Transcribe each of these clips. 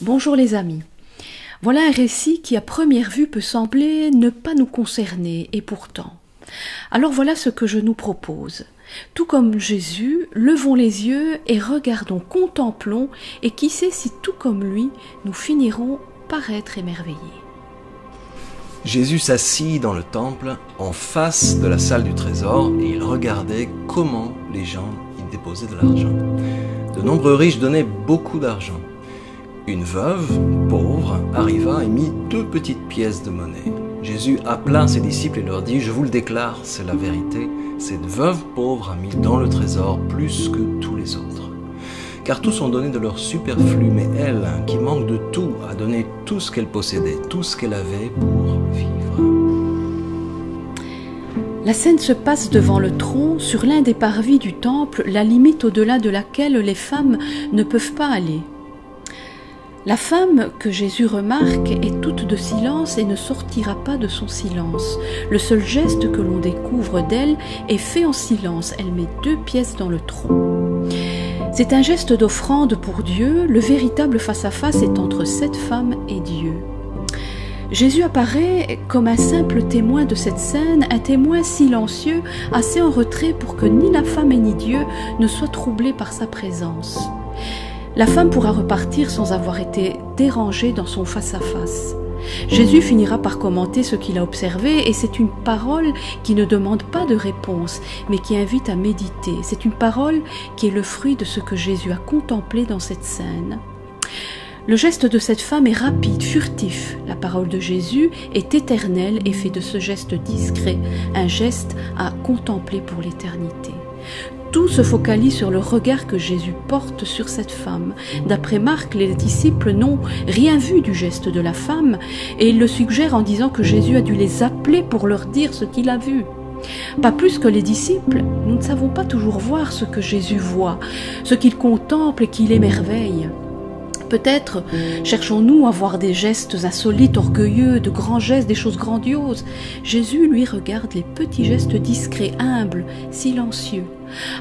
Bonjour les amis. Voilà un récit qui à première vue peut sembler ne pas nous concerner, et pourtant. Alors voilà ce que je nous propose. Tout comme Jésus, levons les yeux et regardons, contemplons, et qui sait si tout comme lui, nous finirons par être émerveillés. Jésus s'assit dans le temple, en face de la salle du trésor, et il regardait comment les gens y déposaient de l'argent. De nombreux riches donnaient beaucoup d'argent. Une veuve, pauvre, arriva et mit 2 petites pièces de monnaie. Jésus appela ses disciples et leur dit « Je vous le déclare, c'est la vérité, cette veuve pauvre a mis dans le trésor plus que tous les autres. Car tous ont donné de leur superflu, mais elle, qui manque de tout, a donné tout ce qu'elle possédait, tout ce qu'elle avait pour vivre. » La scène se passe devant le tronc, sur l'un des parvis du temple, la limite au-delà de laquelle les femmes ne peuvent pas aller. La femme que Jésus remarque est toute de silence et ne sortira pas de son silence. Le seul geste que l'on découvre d'elle est fait en silence. Elle met 2 pièces dans le tronc. C'est un geste d'offrande pour Dieu. Le véritable face-à-face est entre cette femme et Dieu. Jésus apparaît comme un simple témoin de cette scène, un témoin silencieux, assez en retrait pour que ni la femme ni Dieu ne soient troublés par sa présence. La femme pourra repartir sans avoir été dérangée dans son face-à-face. Jésus finira par commenter ce qu'il a observé et c'est une parole qui ne demande pas de réponse, mais qui invite à méditer. C'est une parole qui est le fruit de ce que Jésus a contemplé dans cette scène. Le geste de cette femme est rapide, furtif. La parole de Jésus est éternelle et fait de ce geste discret un geste à contempler pour l'éternité. Tout se focalise sur le regard que Jésus porte sur cette femme. D'après Marc, les disciples n'ont rien vu du geste de la femme et ils le suggèrent en disant que Jésus a dû les appeler pour leur dire ce qu'il a vu. Pas plus que les disciples, nous ne savons pas toujours voir ce que Jésus voit, ce qu'il contemple et qu'il émerveille. Peut-être cherchons-nous à voir des gestes insolites, orgueilleux, de grands gestes, des choses grandioses. Jésus, lui, regarde les petits gestes discrets, humbles, silencieux.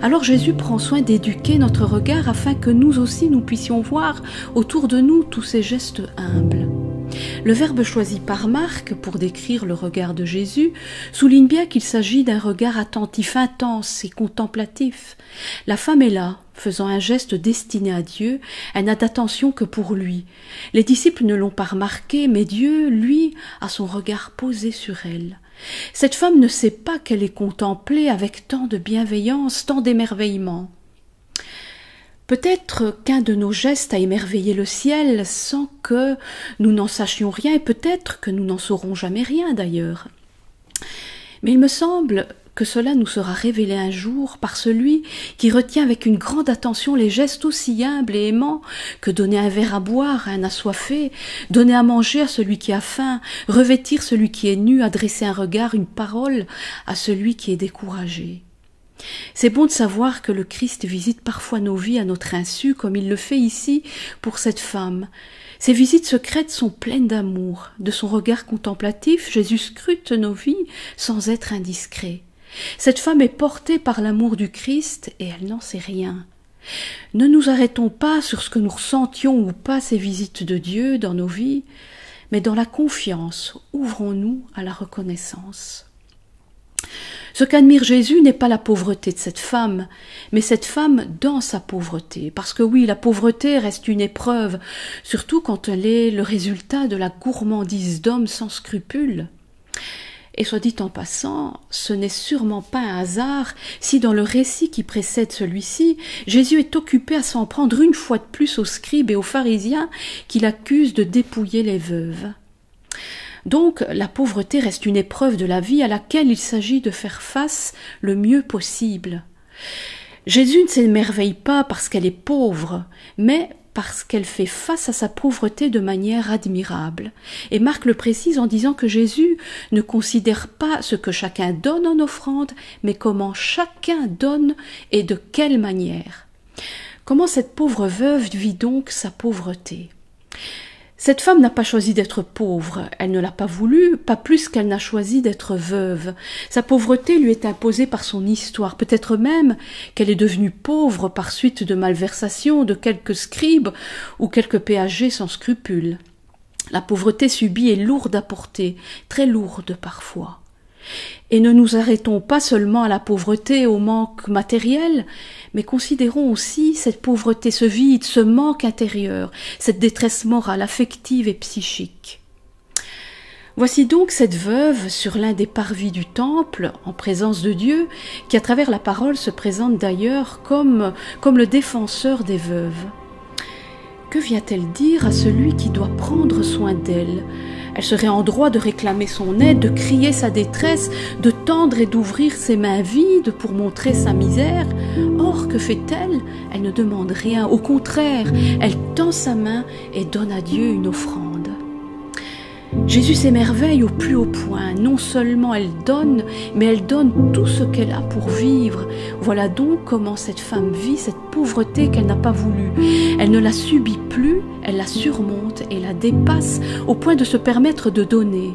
Alors Jésus prend soin d'éduquer notre regard afin que nous aussi nous puissions voir autour de nous tous ces gestes humbles. Le verbe choisi par Marc pour décrire le regard de Jésus souligne bien qu'il s'agit d'un regard attentif, intense et contemplatif. La femme est là, faisant un geste destiné à Dieu, elle n'a d'attention que pour lui. Les disciples ne l'ont pas remarqué, mais Dieu, lui, a son regard posé sur elle. Cette femme ne sait pas qu'elle est contemplée avec tant de bienveillance, tant d'émerveillement. Peut-être qu'un de nos gestes a émerveillé le ciel sans que nous n'en sachions rien, et peut-être que nous n'en saurons jamais rien d'ailleurs. Mais il me semble que cela nous sera révélé un jour par celui qui retient avec une grande attention les gestes aussi humbles et aimants que donner un verre à boire à un assoiffé, donner à manger à celui qui a faim, revêtir celui qui est nu, adresser un regard, une parole à celui qui est découragé. C'est bon de savoir que le Christ visite parfois nos vies à notre insu, comme il le fait ici pour cette femme. Ces visites secrètes sont pleines d'amour. De son regard contemplatif, Jésus scrute nos vies sans être indiscret. Cette femme est portée par l'amour du Christ et elle n'en sait rien. Ne nous arrêtons pas sur ce que nous ressentions ou pas ces visites de Dieu dans nos vies, mais dans la confiance, ouvrons-nous à la reconnaissance. Ce qu'admire Jésus n'est pas la pauvreté de cette femme, mais cette femme dans sa pauvreté. Parce que oui, la pauvreté reste une épreuve, surtout quand elle est le résultat de la gourmandise d'hommes sans scrupules. Et soit dit en passant, ce n'est sûrement pas un hasard si dans le récit qui précède celui-ci, Jésus est occupé à s'en prendre une fois de plus aux scribes et aux pharisiens qui l'accusent de dépouiller les veuves. Donc, la pauvreté reste une épreuve de la vie à laquelle il s'agit de faire face le mieux possible. Jésus ne s'émerveille pas parce qu'elle est pauvre, mais parce qu'elle fait face à sa pauvreté de manière admirable. Et Marc le précise en disant que Jésus ne considère pas ce que chacun donne en offrande, mais comment chacun donne et de quelle manière. Comment cette pauvre veuve vit donc sa pauvreté ? Cette femme n'a pas choisi d'être pauvre, elle ne l'a pas voulu, pas plus qu'elle n'a choisi d'être veuve. Sa pauvreté lui est imposée par son histoire, peut-être même qu'elle est devenue pauvre par suite de malversations de quelques scribes ou quelques péagers sans scrupules. La pauvreté subie est lourde à porter, très lourde parfois. Et ne nous arrêtons pas seulement à la pauvreté, au manque matériel, mais considérons aussi cette pauvreté, ce vide, ce manque intérieur, cette détresse morale, affective et psychique. Voici donc cette veuve sur l'un des parvis du temple, en présence de Dieu, qui à travers la parole se présente d'ailleurs comme le défenseur des veuves. Que vient-elle dire à celui qui doit prendre soin d'elle ? Elle serait en droit de réclamer son aide, de crier sa détresse, de tendre et d'ouvrir ses mains vides pour montrer sa misère. Or, que fait-elle ? Elle ne demande rien, au contraire, elle tend sa main et donne à Dieu une offrande. Jésus s'émerveille au plus haut point. Non seulement elle donne, mais elle donne tout ce qu'elle a pour vivre. Voilà donc comment cette femme vit cette pauvreté qu'elle n'a pas voulu. Elle ne la subit plus, elle la surmonte et la dépasse au point de se permettre de donner.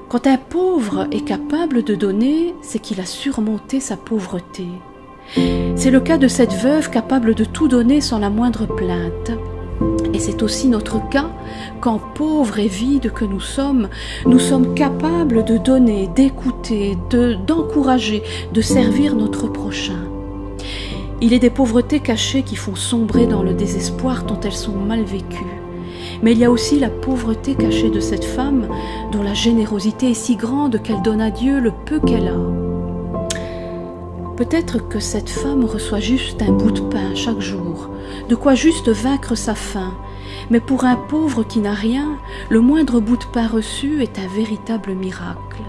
Quand un pauvre est capable de donner, c'est qu'il a surmonté sa pauvreté. C'est le cas de cette veuve capable de tout donner sans la moindre plainte. Et c'est aussi notre cas quand, pauvres et vides que nous sommes capables de donner, d'écouter, d'encourager, de servir notre prochain. Il est des pauvretés cachées qui font sombrer dans le désespoir tant elles sont mal vécues. Mais il y a aussi la pauvreté cachée de cette femme dont la générosité est si grande qu'elle donne à Dieu le peu qu'elle a. Peut-être que cette femme reçoit juste un bout de pain chaque jour, de quoi juste vaincre sa faim. Mais pour un pauvre qui n'a rien, le moindre bout de pain reçu est un véritable miracle.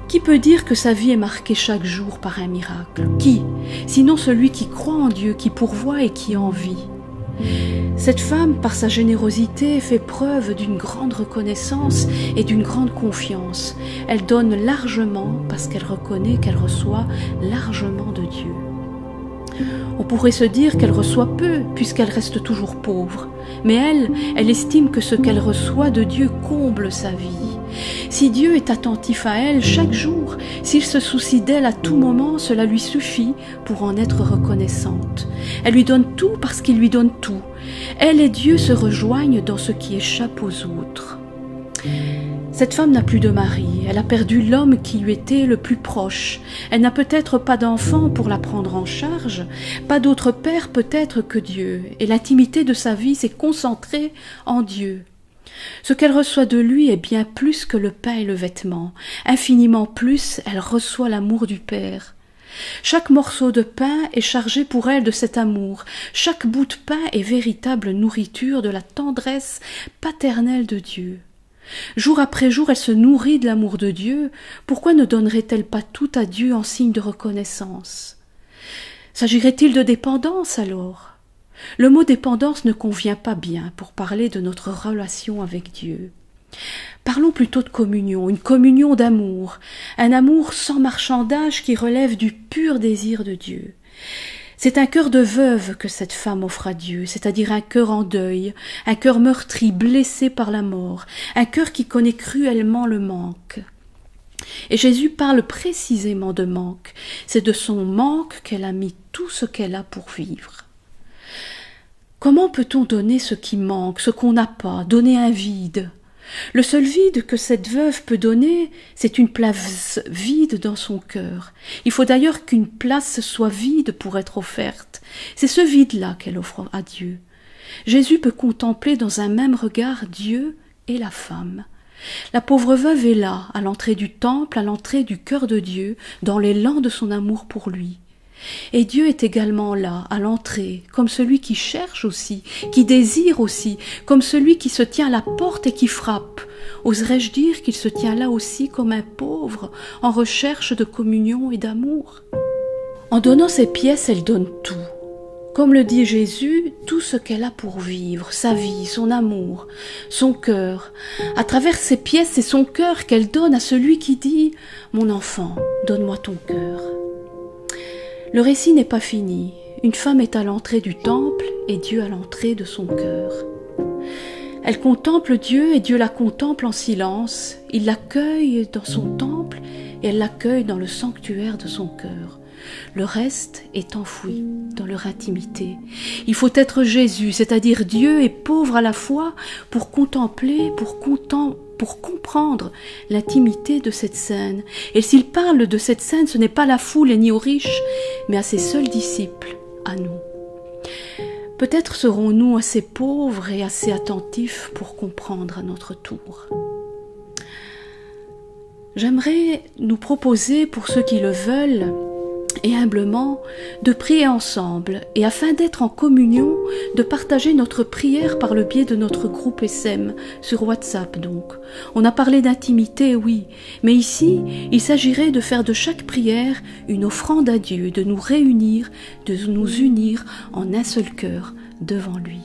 Qui peut dire que sa vie est marquée chaque jour par un miracle ? Qui ? Sinon celui qui croit en Dieu, qui pourvoit et qui en vit. Cette femme, par sa générosité, fait preuve d'une grande reconnaissance et d'une grande confiance. Elle donne largement parce qu'elle reconnaît qu'elle reçoit largement de Dieu. On pourrait se dire qu'elle reçoit peu puisqu'elle reste toujours pauvre. Mais elle estime que ce qu'elle reçoit de Dieu comble sa vie. Si Dieu est attentif à elle chaque jour, s'il se soucie d'elle à tout moment, cela lui suffit pour en être reconnaissante. Elle lui donne tout parce qu'il lui donne tout. Elle et Dieu se rejoignent dans ce qui échappe aux autres. Cette femme n'a plus de mari, elle a perdu l'homme qui lui était le plus proche. Elle n'a peut-être pas d'enfant pour la prendre en charge, pas d'autre père peut-être que Dieu, et l'intimité de sa vie s'est concentrée en Dieu. Ce qu'elle reçoit de lui est bien plus que le pain et le vêtement. Infiniment plus, elle reçoit l'amour du Père. Chaque morceau de pain est chargé pour elle de cet amour. Chaque bout de pain est véritable nourriture de la tendresse paternelle de Dieu. Jour après jour, elle se nourrit de l'amour de Dieu. Pourquoi ne donnerait-elle pas tout à Dieu en signe de reconnaissance ? S'agirait-il de dépendance alors ? Le mot dépendance ne convient pas bien pour parler de notre relation avec Dieu. Parlons plutôt de communion, une communion d'amour, un amour sans marchandage qui relève du pur désir de Dieu. C'est un cœur de veuve que cette femme offre à Dieu, c'est-à-dire un cœur en deuil, un cœur meurtri, blessé par la mort, un cœur qui connaît cruellement le manque. Et Jésus parle précisément de manque. C'est de son manque qu'elle a mis tout ce qu'elle a pour vivre. Comment peut-on donner ce qui manque, ce qu'on n'a pas, donner un vide ? Le seul vide que cette veuve peut donner, c'est une place vide dans son cœur. Il faut d'ailleurs qu'une place soit vide pour être offerte. C'est ce vide-là qu'elle offre à Dieu. Jésus peut contempler dans un même regard Dieu et la femme. La pauvre veuve est là, à l'entrée du temple, à l'entrée du cœur de Dieu, dans l'élan de son amour pour lui. Et Dieu est également là, à l'entrée, comme celui qui cherche aussi, qui désire aussi, comme celui qui se tient à la porte et qui frappe. Oserais-je dire qu'il se tient là aussi comme un pauvre, en recherche de communion et d'amour ? En donnant ses pièces, elle donne tout. Comme le dit Jésus, tout ce qu'elle a pour vivre, sa vie, son amour, son cœur. À travers ses pièces, c'est son cœur qu'elle donne à celui qui dit « Mon enfant, donne-moi ton cœur ». Le récit n'est pas fini. Une femme est à l'entrée du temple et Dieu à l'entrée de son cœur. Elle contemple Dieu et Dieu la contemple en silence. Il l'accueille dans son temple et elle l'accueille dans le sanctuaire de son cœur. Le reste est enfoui dans leur intimité. Il faut être Jésus, c'est-à-dire Dieu et pauvre à la fois, pour contempler, pour comprendre l'intimité de cette scène. Et s'il parle de cette scène, ce n'est pas à la foule et ni aux riches, mais à ses seuls disciples, à nous. Peut-être serons-nous assez pauvres et assez attentifs pour comprendre à notre tour. J'aimerais nous proposer, pour ceux qui le veulent, et humblement, de prier ensemble, et afin d'être en communion, de partager notre prière par le biais de notre groupe SM, sur WhatsApp donc. On a parlé d'intimité, oui, mais ici, il s'agirait de faire de chaque prière une offrande à Dieu, de nous réunir, de nous unir en un seul cœur devant lui.